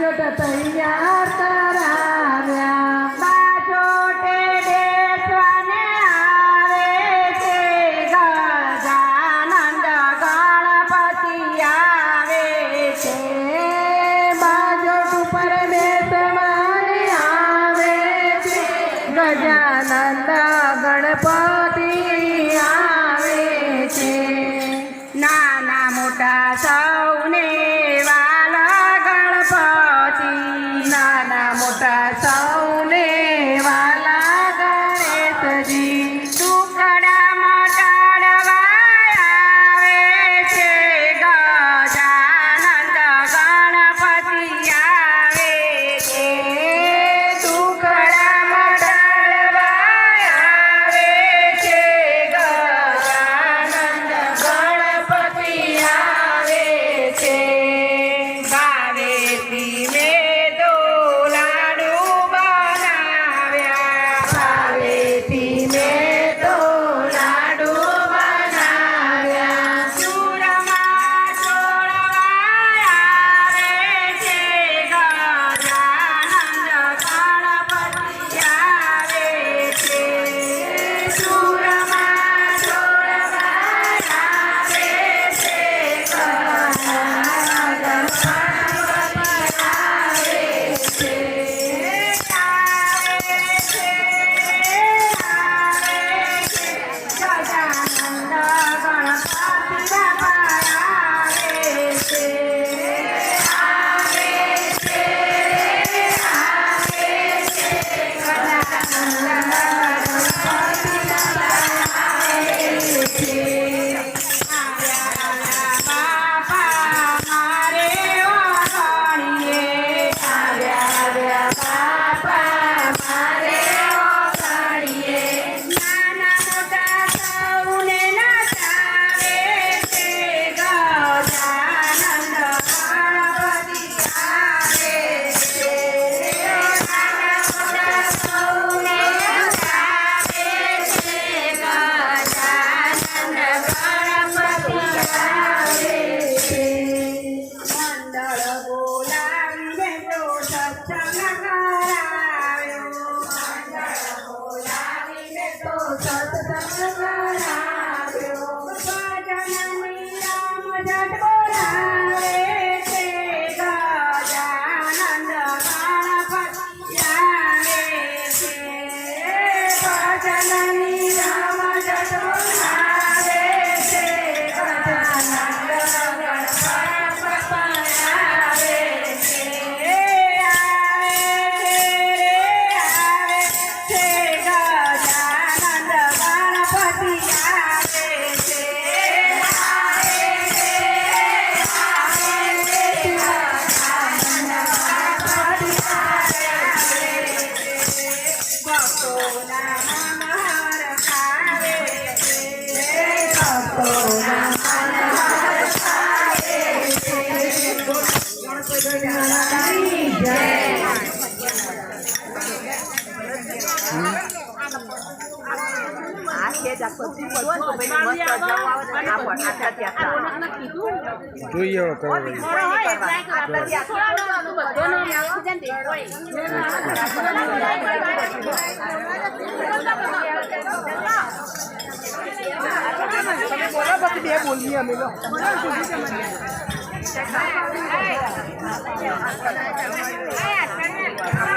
બાજોટ તૈયાર કરાવ્યા બાજોટે બેસવાને આવે છે ગજાનંદ ગણપતિ આવે છે બાજોટ ઉપર બેસવાને આવે છે ગજાનંદ ગણપતિ આવે છે નાના મોટા સૌને વાલા ગણપતિ નાના મોટા સૌને વાલા ગણેશજી ટુકડા મટાડવા આવે છે ગજાનંદ ગણપતિ આવે છે ટુકડા મટાડવા આવે છે ગજાનંદ ગણપતિ આવે છે ભાવેથી મેં તો લાડુ બનાવ્યા ભાવેથી મેં તો લાડુ બનાવ્યા ચૂરમાં ચોળવા આવે છે ગજાનંદ ગણપતિ આવે છે સુરમાં ચોળવા આવે છે બોલીએ અમે Hey,